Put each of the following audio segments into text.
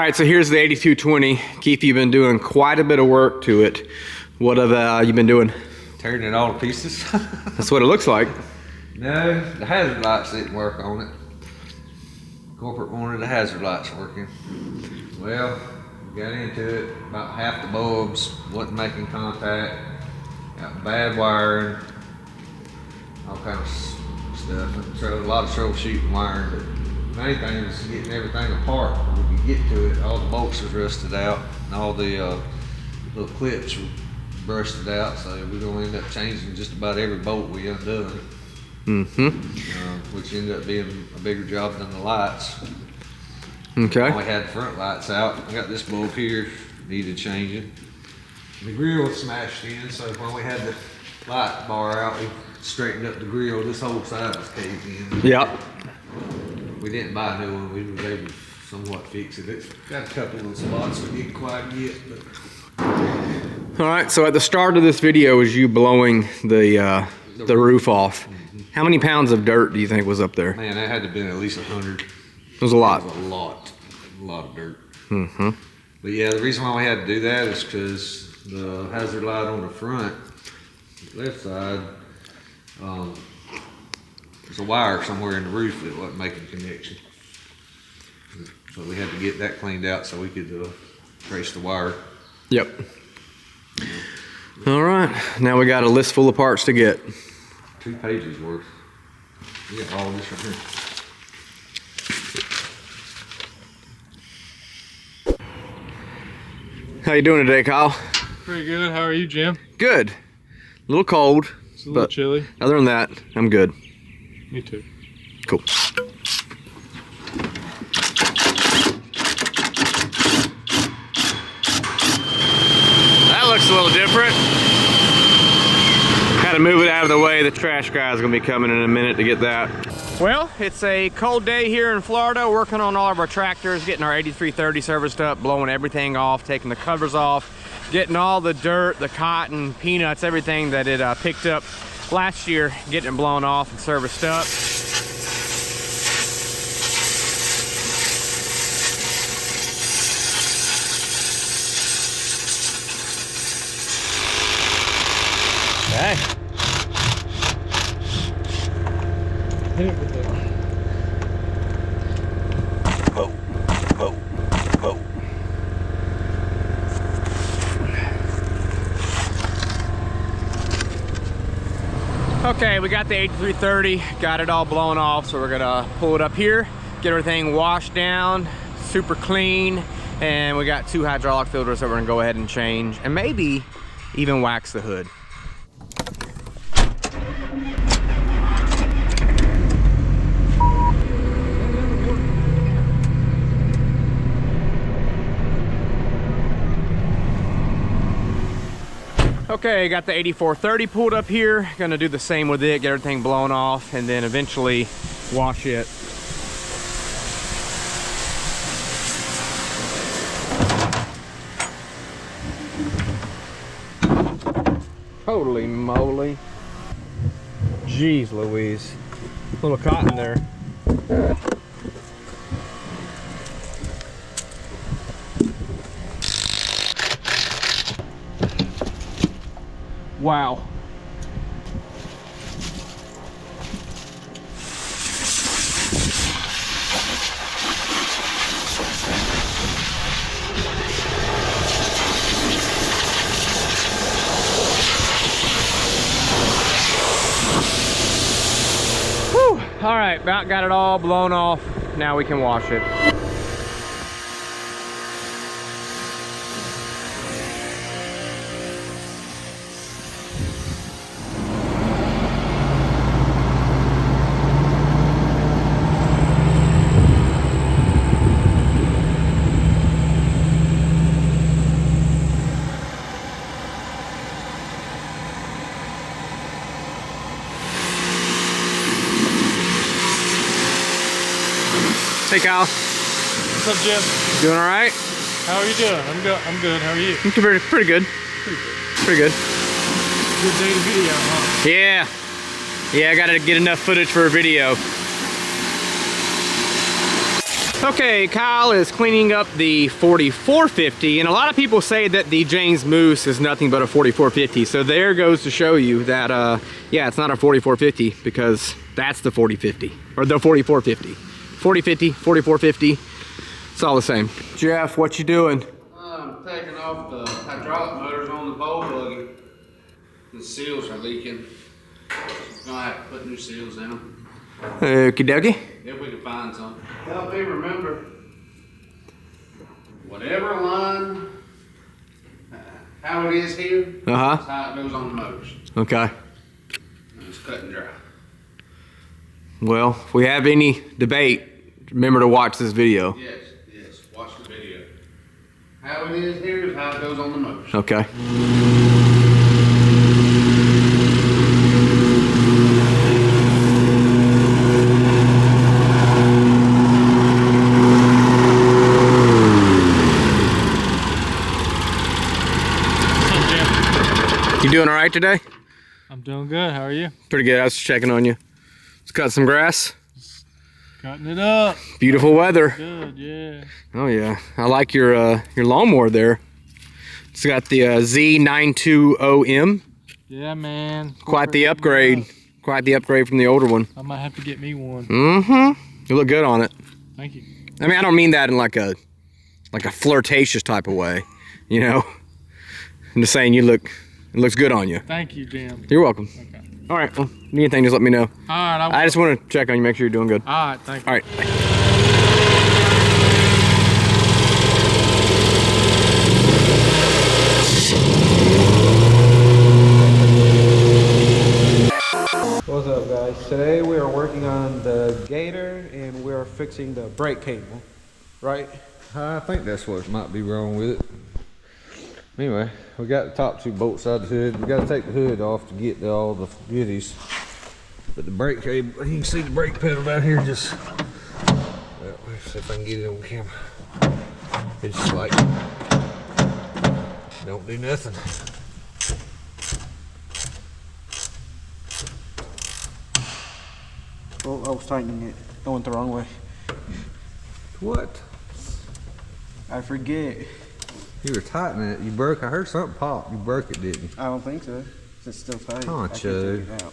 right, so here's the 8220. Keith, you've been doing quite a bit of work to it. What have you been doing? Tearing it all to pieces. That's what it looks like. No, the hazard lights didn't work on it. Corporate wanted the hazard lights working. Well, we got into it, about half the bulbs wasn't making contact, got bad wiring, all kind of stuff. So a lot of troubleshooting wiring, but the main thing was getting everything apart. When we could get to it, all the bolts was rusted out, and all the little clips were busted out, so we're gonna end up changing just about every bolt we undone. Which ended up being a bigger job than the lights. Okay. I only had the front lights out. I got this bulb here, needed changing. The grill was smashed in, so when we had the light bar out, we straightened up the grill. This whole side was caved in. Yep. We didn't buy a new one. We were able to somewhat fix it. It's got a couple of spots we didn't quite get, but. All right, so at the start of this video is you blowing the roof off. How many pounds of dirt do you think was up there? Man, that had to have been at least 100. It was a lot. It was a lot of dirt. But yeah, the reason why we had to do that is because the hazard light on the front, left side, there's a wire somewhere in the roof that wasn't making connection. So we had to get that cleaned out so we could trace the wire. Yep. All right, now we got a list full of parts to get. 2 pages worth. We got all this right here. How you doing today, Kyle? Pretty good. How are you, Jim? Good. A little cold. It's a little chilly. Other than that, I'm good. Me too. Cool. That looks a little different. Got to move it out of the way. The trash guy's gonna be coming in a minute to get that. Well, it's a cold day here in Florida, working on all of our tractors, getting our 8330 serviced up, blowing everything off, taking the covers off, getting all the dirt, the cotton, peanuts, everything that it picked up last year, getting it blown off and serviced up. Okay. Hit it with it. Whoa, whoa, whoa. Okay, we got the 8330, got it all blown off, so we're gonna pull it up here, get everything washed down, super clean, and we got 2 hydraulic filters that we're gonna go ahead and change, and maybe even wax the hood. Okay, got the 8430 pulled up here. Gonna do the same with it, get everything blown off, and then eventually wash it. Holy moly. Jeez Louise. A little cotton there. Wow. Whew. All right, about got it all blown off. Now we can wash it. Hey, Kyle. What's up, Jim? Doing all right? How are you doing? I'm good. How are you? I'm pretty good. Pretty good. Good day to video, huh? Yeah. Yeah, I gotta get enough footage for a video. Okay, Kyle is cleaning up the 4450, and a lot of people say that the James Moose is nothing but a 4450. So there goes to show you that, yeah, it's not a 4450 because that's the 4050 or the 4450. 4050, 4450, it's all the same. Jeff, what you doing? I'm taking off the hydraulic motors on the bowl buggy. The seals are leaking. I'm gonna have to put new seals in them. Okie dokie. If we can find some. Help me remember, whatever line, how it is here, that's how it goes on the motors. Okay. And it's cut and dry. Well, if we have any debate, remember to watch this video. Yes, yes, watch the video. How it is here is how it goes on the motors. Okay. You doing all right today? I'm doing good. How are you? Pretty good. I was just checking on you. Let's cut some grass. Cutting it up. Beautiful weather. Good, yeah. Oh yeah. I like your lawnmower there. It's got the Z920M. Yeah, man. Quite the upgrade. Quite the upgrade from the older one. I might have to get me one. Mm-hmm. You look good on it. Thank you. I mean, I don't mean that in like a flirtatious type of way, you know. I'm just saying it looks good on you. Thank you, Jim. You're welcome. Okay. All right. Well, need anything, just let me know. All right. I just want to check on you, make sure you're doing good. All right. Thank you. All right. What's up, guys? Today we are working on the gator and we're fixing the brake cable, right? I think that's what might be wrong with it. Anyway, we got the top two bolts out of the hood. We got to take the hood off to get all the goodies. But the brake cable, you can see the brake pedal down here. Just, well, let's see if I can get it on camera. It's just like, don't do nothing. Oh, I was tightening it. I went the wrong way. What? I forget. You were tightening it. You broke. I heard something pop. You broke it, didn't you? I don't think so. It's still tight. Poncho. I can take it out.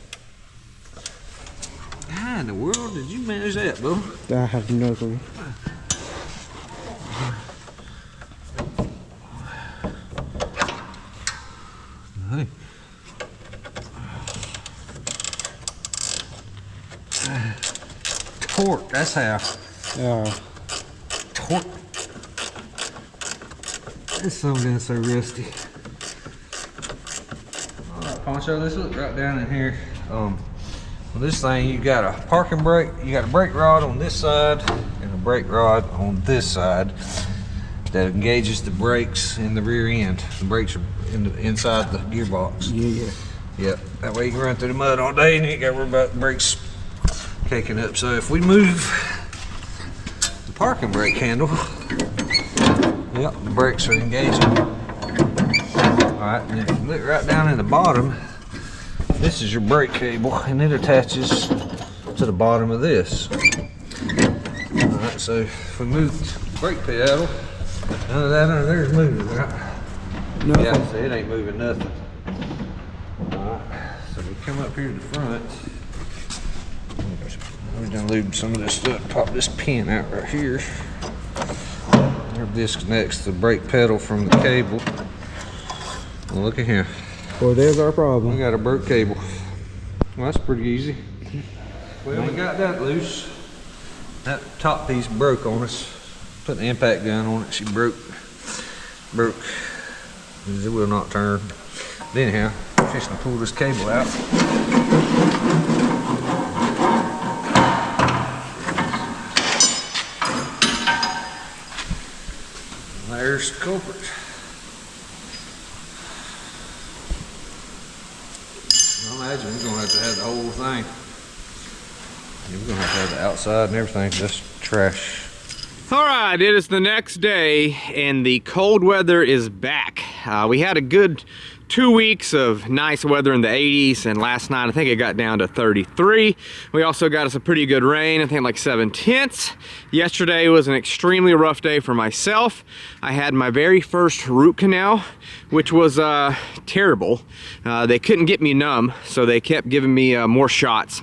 How in the world did you manage that, bro? I have no clue. Hey. Torque, that's how. Torque. This something so rusty. Alright, Poncho, let's look right down in here. On this thing, you got a parking brake, you got a brake rod on this side, and a brake rod on this side that engages the brakes in the rear end. The brakes are inside the gearbox. Yeah. Yep, that way you can run through the mud all day and you ain't got to worry about the brakes caking up. So if we move the parking brake handle, yep, the brakes are engaging. Alright, and if you look right down in the bottom, this is your brake cable and it attaches to the bottom of this. Alright, so if we move the brake pedal, none of that under there is moving, right? Nothing. Yeah, see, it ain't moving nothing. Alright, so we come up here to the front. We're gonna lube some of this stuff, pop this pin out right here. There disconnects the brake pedal from the cable. Well, look at here. Well, there's our We problem. got a broke cable. Well, that's pretty easy. Well, we got that loose. That top piece broke on us. Put the impact gun on it, she broke. It will not turn. But anyhow, I'm fixing to pull this cable out. There's the culprit. I imagine we're gonna have to have the whole thing. Yeah, we're gonna have the outside and everything, just trash. All right, it is the next day and the cold weather is back. We had a good 2 weeks of nice weather in the 80s, and last night I think it got down to 33. We also got us a pretty good rain, I think like 7/10. Yesterday was an extremely rough day for myself. I had my very first root canal, which was terrible. They couldn't get me numb, so they kept giving me more shots,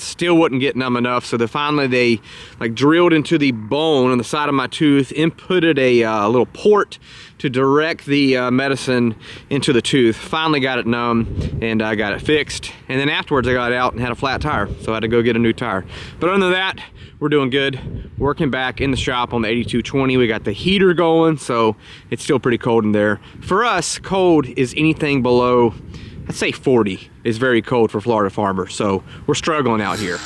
still wouldn't get numb enough. So finally they like drilled into the bone on the side of my tooth, inputted a little port to direct the medicine into the tooth. Finally got it numb, and I got it fixed. And then afterwards I got out and had a flat tire, so I had to go get a new tire. But other than that, we're doing good. Working back in the shop on the 8220. We got the heater going, so it's still pretty cold in there. For us, cold is anything below, I'd say 40 is very cold for Florida farmers, so we're struggling out here.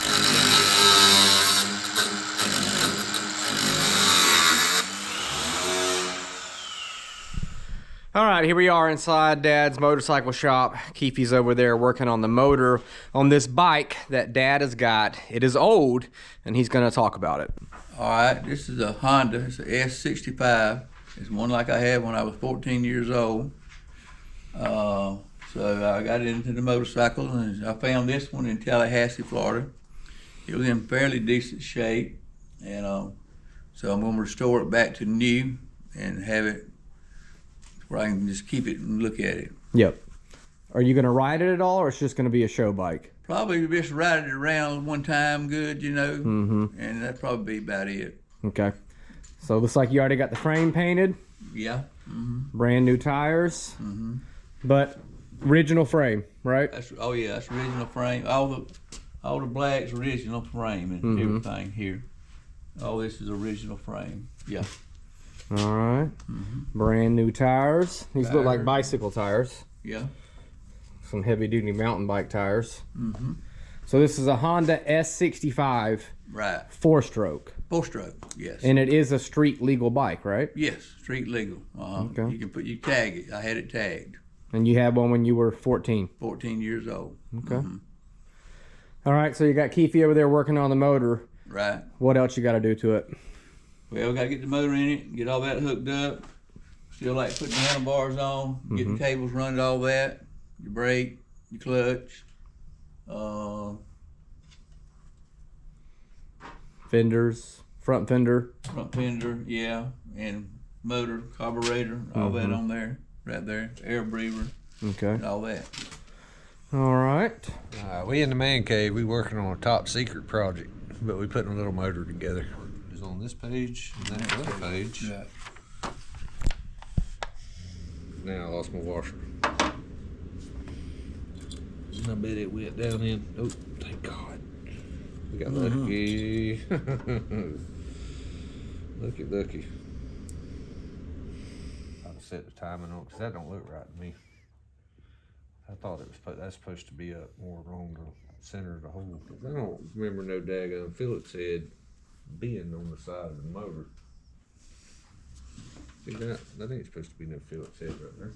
All right, here we are inside Dad's motorcycle shop. Keefe's over there working on the motor on this bike that Dad has got. It is old, and he's gonna talk about it. All right, this is a Honda. It's an S65. It's one like I had when I was 14 years old. So I got into the motorcycle, and I found this one in Tallahassee, Florida. It was in fairly decent shape, and so I'm going to restore it back to new and have it where I can just keep it and look at it. Yep. Are you gonna ride it at all, or it's just gonna be a show bike? Probably just ride it around one time good, you know, and that'd probably be about it. Okay. So it looks like you already got the frame painted. Yeah. Brand new tires. But original frame, right? Oh yeah, that's original frame. All the black's original frame and everything here. All this is original frame. Yeah. All right. Brand new tires. These look like bicycle tires. Yeah. Some heavy duty mountain bike tires. So this is a Honda S65. Right. 4-stroke. 4-stroke. Yes. And it is a street legal bike, right? Yes, street legal. Okay. You tag it. I had it tagged. And you had one when you were 14. 14 years old. Okay. All right, so you got Keefe over there working on the motor. Right. What else you got to do to it? Well, we got to get the motor in it, get all that hooked up. Still like putting the handlebars on, getting cables running, all that. Your brake, your clutch. Fenders, front fender. Front fender, yeah. And motor, carburetor, all that on there. Right there. Air breather. Okay. And all that. All right. We in the man cave, we working on a top secret project, but we putting a little motor together. It's on this page and that other page. Yeah. Now I lost my washer. I bet it went down in. Oh, thank God. We got lucky. Lucky. I'll set the timing on because that don't look right to me. I thought it was that's supposed to be up more along the center of the hole. I don't remember no daggone Phillips head being on the side of the motor. See that ain't supposed to be no Phillips head right there.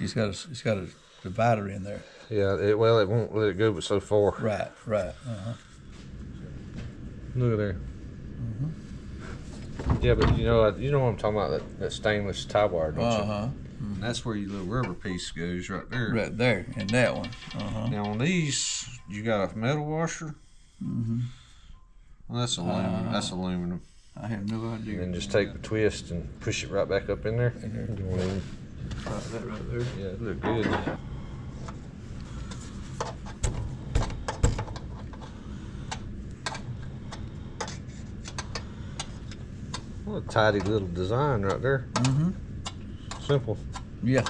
It's got a divider in there. Yeah, it won't let it go but so far. Right. Look at there. Yeah, but you know what I'm talking about, that stainless tie wire, don't you? That's where your little rubber piece goes right there. Right there, and that one. Now on these, you got a metal washer. Well, that's aluminum. That's aluminum. I have no idea. And then just take the twist and push it right back up in there. You want to That right there. Yeah, it look good. What a tidy little design right there. Simple. Yeah.